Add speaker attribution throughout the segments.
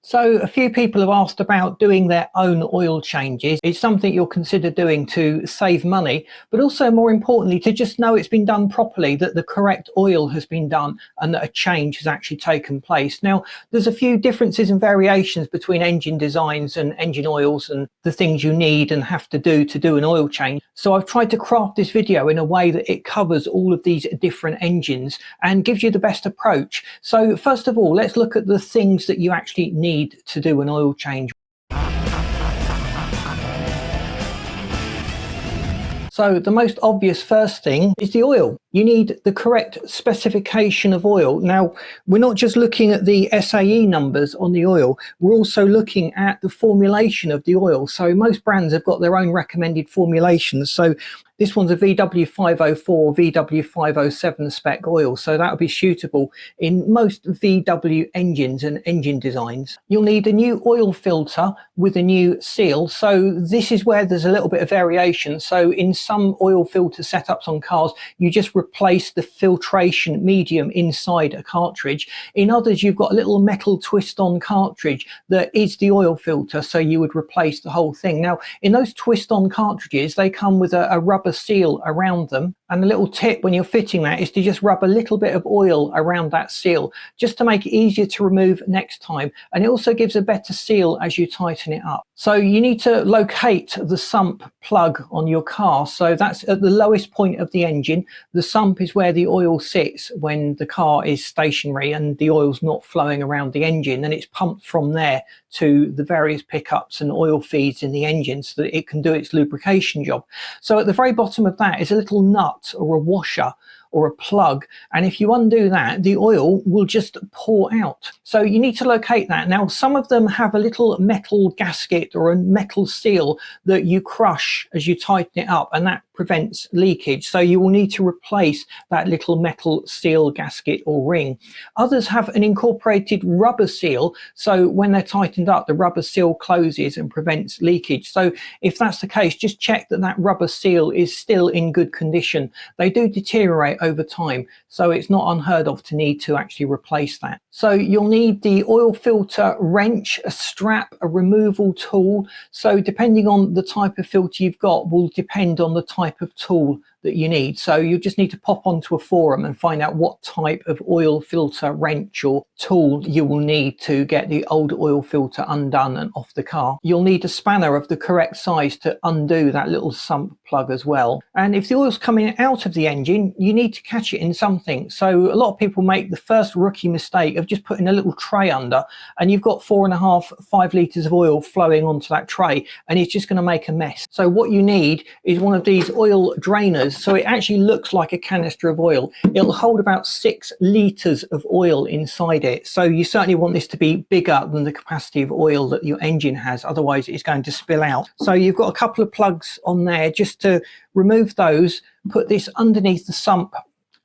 Speaker 1: So a few people have asked about doing their own oil changes. It's something you'll consider doing to save money, but also more importantly, to just know it's been done properly, that the correct oil has been done and that a change has actually taken place. Now, there's a few differences and variations between engine designs and engine oils and the things you need and have to do an oil change. So I've tried to craft this video in a way that it covers all of these different engines and gives you the best approach. So first of all, let's look at the things that you actually need to do an oil change. So the most obvious first thing is the oil. You need the correct specification of oil. Now, we're not just looking at the SAE numbers on the oil, we're also looking at the formulation of the oil. So most brands have got their own recommended formulations. So this one's a VW504, VW507 spec oil, so that will be suitable in most VW engines and engine designs. You'll need a new oil filter with a new seal. So this is where there's a little bit of variation. So in some oil filter setups on cars, you just replace the filtration medium inside a cartridge. In others, you've got a little metal twist-on cartridge that is the oil filter, so you would replace the whole thing. Now, in those twist-on cartridges, they come with a rubber seal around them, and a little tip when you're fitting that is to just rub a little bit of oil around that seal just to make it easier to remove next time, and it also gives a better seal as you tighten it up. So you need to locate the sump plug on your car, so that's at the lowest point of the engine. The sump is where the oil sits when the car is stationary and the oil's not flowing around the engine, and it's pumped from there to the various pickups and oil feeds in the engine so that it can do its lubrication job. So at the very bottom of that is a little nut or a washer or a plug, and if you undo that, the oil will just pour out. So you need to locate that. Now, some of them have a little metal gasket or a metal seal that you crush as you tighten it up, and that prevents leakage. So you will need to replace that little metal seal gasket or ring. Others have an incorporated rubber seal, so when they're tightened up, the rubber seal closes and prevents leakage. So if that's the case, just check that that rubber seal is still in good condition. They do deteriorate over time, so it's not unheard of to need to actually replace that. So you'll need the oil filter wrench, a strap, a removal tool. So depending on the type of filter you've got will depend on the type of tool that you need. So you just need to pop onto a forum and find out what type of oil filter wrench or tool you will need to get the old oil filter undone and off the car. You'll need a spanner of the correct size to undo that little sump plug as well. And if the oil's coming out of the engine, you need to catch it in something. So a lot of people make the first rookie mistake of just putting a little tray under, and you've got 4.5–5 litres of oil flowing onto that tray, and it's just going to make a mess. So what you need is one of these oil drainers. So it actually looks like a canister of oil. It'll hold about 6 litres of oil inside it. So you certainly want this to be bigger than the capacity of oil that your engine has, otherwise it's going to spill out. So you've got a couple of plugs on there. Just to remove those, put this underneath the sump,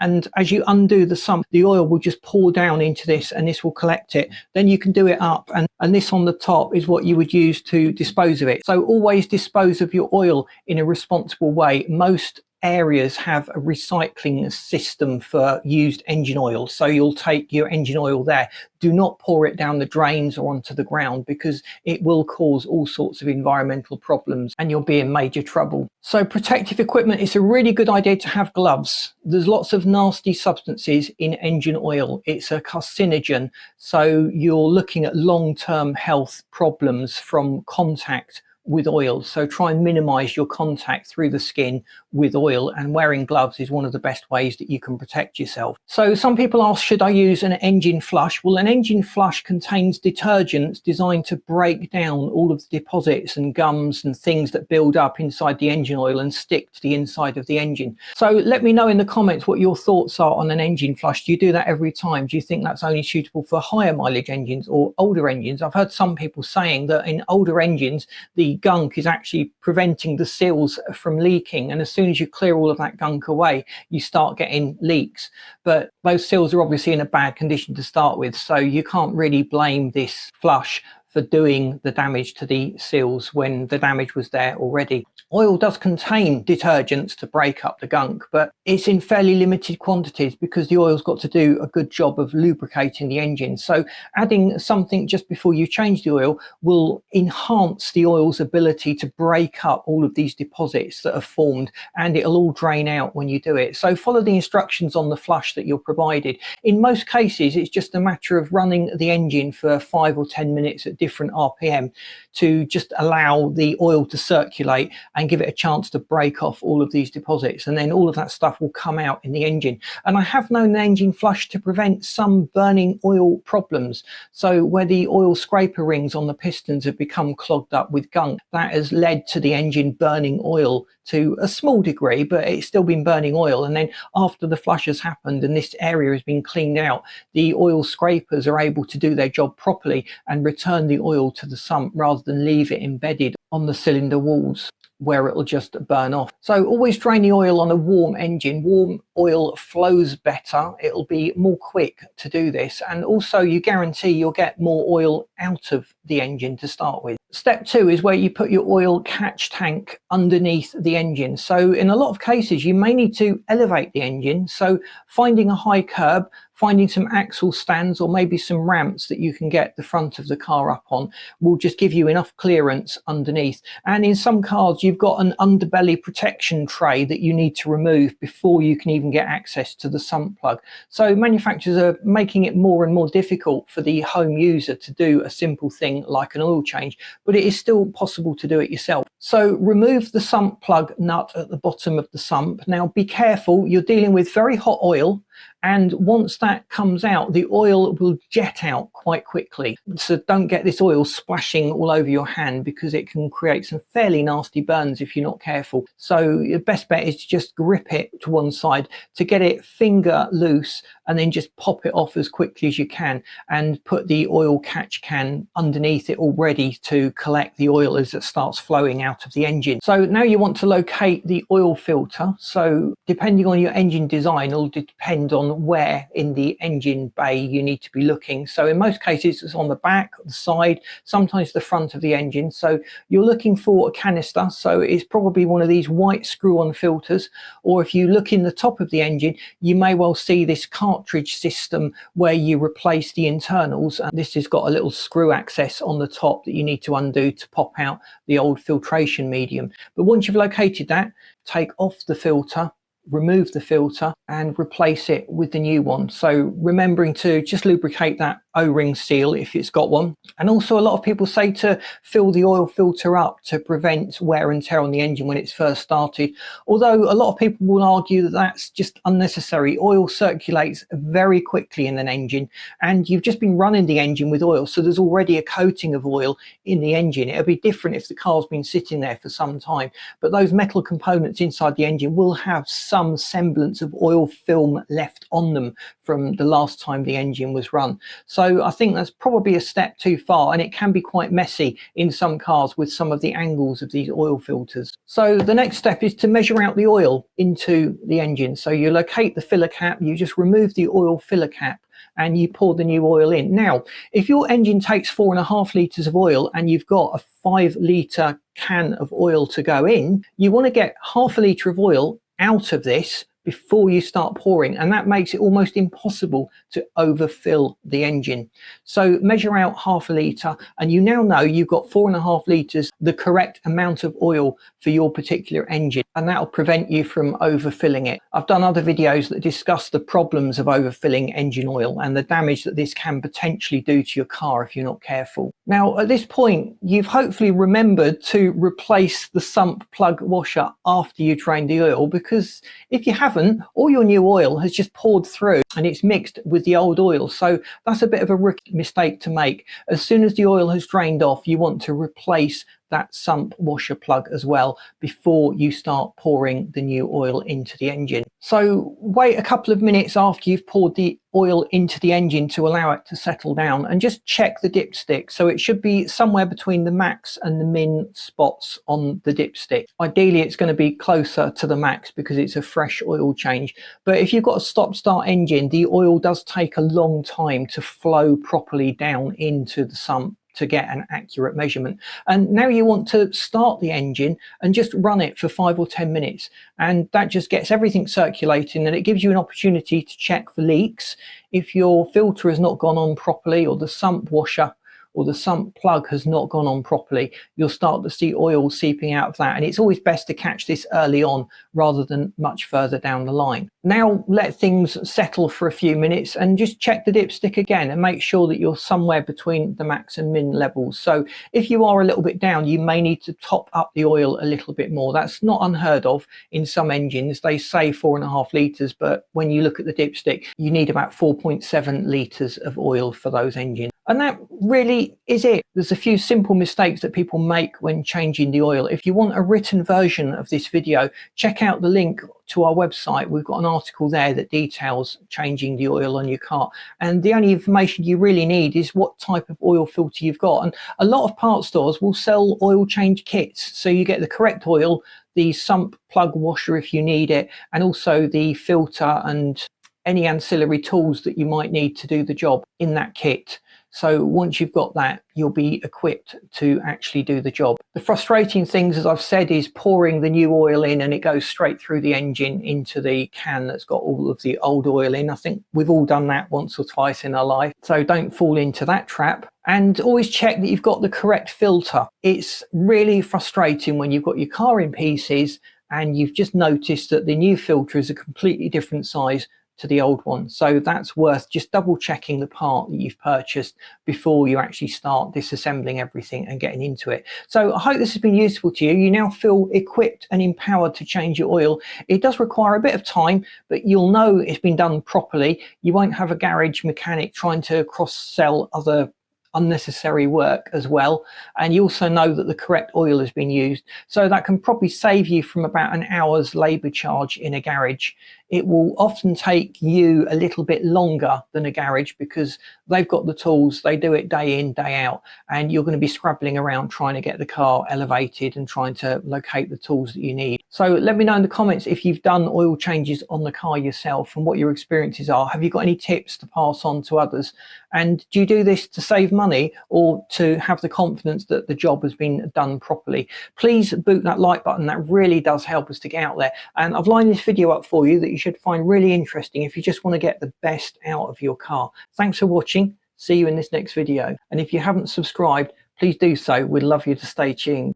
Speaker 1: and as you undo the sump, the oil will just pour down into this and this will collect it. Then you can do it up, and this on the top is what you would use to dispose of it. So always dispose of your oil in a responsible way. Most areas have a recycling system for used engine oil, so you'll take your engine oil there. Do not pour it down the drains or onto the ground, because it will cause all sorts of environmental problems and you'll be in major trouble. So protective equipment, it's a really good idea to have gloves. There's lots of nasty substances in engine oil. It's a carcinogen, so you're looking at long-term health problems from contact with oil. So try and minimize your contact through the skin with oil, and wearing gloves is one of the best ways that you can protect yourself. So some people ask, should I use an engine flush? Well, an engine flush contains detergents designed to break down all of the deposits and gums and things that build up inside the engine oil and stick to the inside of the engine. So let me know in the comments what your thoughts are on an engine flush. Do you do that every time? Do you think that's only suitable for higher mileage engines or older engines? I've heard some people saying that in older engines, the gunk is actually preventing the seals from leaking, and as soon as you clear all of that gunk away, you start getting leaks. But those seals are obviously in a bad condition to start with, so you can't really blame this flush for doing the damage to the seals when the damage was there already. Oil does contain detergents to break up the gunk, but it's in fairly limited quantities because the oil's got to do a good job of lubricating the engine. So adding something just before you change the oil will enhance the oil's ability to break up all of these deposits that are formed, and it'll all drain out when you do it. So follow the instructions on the flush that you're provided. In most cases, it's just a matter of running the engine for 5 or 10 minutes at different RPM to just allow the oil to circulate and give it a chance to break off all of these deposits, and then all of that stuff will come out in the engine. And I have known the engine flush to prevent some burning oil problems. So where the oil scraper rings on the pistons have become clogged up with gunk, that has led to the engine burning oil to a small degree, but it's still been burning oil. And then after the flush has happened and this area has been cleaned out, the oil scrapers are able to do their job properly and return the oil to the sump rather than leave it embedded on the cylinder walls where it'll just burn off. So always drain the oil on a warm engine. Warm oil flows better. It'll be more quick to do this, and also you guarantee you'll get more oil out of the engine to start with. Step 2 is where you put your oil catch tank underneath the engine. So in a lot of cases you may need to elevate the engine, so finding a high curb, finding some axle stands or maybe some ramps that you can get the front of the car up on will just give you enough clearance underneath. And in some cars you've got an underbelly protection tray that you need to remove before you can even get access to the sump plug. So manufacturers are making it more and more difficult for the home user to do a simple thing like an oil change, but it is still possible to do it yourself. So remove the sump plug nut at the bottom of the sump. Now be careful, you're dealing with very hot oil, and once that comes out, the oil will jet out quite quickly. So don't get this oil splashing all over your hand because it can create some fairly nasty burns if you're not careful. So your best bet is to just grip it to one side to get it finger loose, and then just pop it off as quickly as you can and put the oil catch can underneath it all ready to collect the oil as it starts flowing out of the engine. So now you want to locate the oil filter. So depending on your engine design, it'll depend on where in the engine bay you need to be looking. So in most cases it's on the back, the side, sometimes the front of the engine. So you're looking for a canister, so it's probably one of these white screw-on filters, or if you look in the top of the engine you may well see this cartridge system where you replace the internals, and this has got a little screw access on the top that you need to undo to pop out the old filtration medium. But once you've located that, take off the filter, remove the filter and replace it with the new one. So remembering to just lubricate that O-ring seal if it's got one. And also a lot of people say to fill the oil filter up to prevent wear and tear on the engine when it's first started, although a lot of people will argue that that's just unnecessary. Oil circulates very quickly in an engine, and you've just been running the engine with oil, so there's already a coating of oil in the engine. It'll be different if the car's been sitting there for some time, but those metal components inside the engine will have some semblance of oil film left on them from the last time the engine was run. So I think that's probably a step too far, and it can be quite messy in some cars with some of the angles of these oil filters. So the next step is to measure out the oil into the engine. So you locate the filler cap, you just remove the oil filler cap and you pour the new oil in. Now, if your engine takes 4.5 litres of oil and you've got a 5 litre can of oil to go in, you want to get half a litre of oil out of this before you start pouring, and that makes it almost impossible to overfill the engine. So measure out half a litre, and you now know you've got 4.5 litres, the correct amount of oil for your particular engine, and that'll prevent you from overfilling it. I've done other videos that discuss the problems of overfilling engine oil and the damage that this can potentially do to your car if you're not careful. Now at this point you've hopefully remembered to replace the sump plug washer after you drain the oil, because if you haven't, all your new oil has just poured through and it's mixed with the old oil. So that's a bit of a rookie mistake to make. As soon as the oil has drained off, you want to replace that sump washer plug as well before you start pouring the new oil into the engine. So wait a couple of minutes after you've poured the oil into the engine to allow it to settle down, and just check the dipstick. So it should be somewhere between the max and the min spots on the dipstick. Ideally it's going to be closer to the max because it's a fresh oil change, but if you've got a stop-start engine, the oil does take a long time to flow properly down into the sump to get an accurate measurement. And now you want to start the engine and just run it for 5 or 10 minutes, and that just gets everything circulating, and it gives you an opportunity to check for leaks. If your filter has not gone on properly, or the sump washer or the sump plug has not gone on properly, you'll start to see oil seeping out of that. And it's always best to catch this early on rather than much further down the line. Now let things settle for a few minutes and just check the dipstick again and make sure that you're somewhere between the max and min levels. So if you are a little bit down, you may need to top up the oil a little bit more. That's not unheard of in some engines. They say 4.5 litres, but when you look at the dipstick, you need about 4.7 litres of oil for those engines. And that really is it. There's a few simple mistakes that people make when changing the oil. If you want a written version of this video, check out the link to our website. We've got an article there that details changing the oil on your car. And the only information you really need is what type of oil filter you've got. And a lot of parts stores will sell oil change kits. So you get the correct oil, the sump plug washer if you need it, and also the filter and any ancillary tools that you might need to do the job in that kit. So once you've got that, you'll be equipped to actually do the job. The frustrating things, as I've said, is pouring the new oil in and it goes straight through the engine into the can that's got all of the old oil in. I think we've all done that once or twice in our life. So don't fall into that trap. And always check that you've got the correct filter. It's really frustrating when you've got your car in pieces and you've just noticed that the new filter is a completely different size to the old one. So that's worth just double checking the part that you've purchased before you actually start disassembling everything and getting into it. So I hope this has been useful to you. You now feel equipped and empowered to change your oil. It does require a bit of time, but you'll know it's been done properly. You won't have a garage mechanic trying to cross-sell other unnecessary work as well, and you also know that the correct oil has been used, so that can probably save you from about an hour's labor charge in a garage. It will often take you a little bit longer than a garage because they've got the tools, they do it day in, day out, and you're going to be scrabbling around trying to get the car elevated and trying to locate the tools that you need. So let me know in the comments if you've done oil changes on the car yourself and what your experiences are. Have you got any tips to pass on to others? And do you do this to save money or to have the confidence that the job has been done properly? Please boot that like button. That really does help us to get out there. And I've lined this video up for you that you should find really interesting if you just want to get the best out of your car. Thanks for watching. See you in this next video. And if you haven't subscribed, please do so. We'd love you to stay tuned.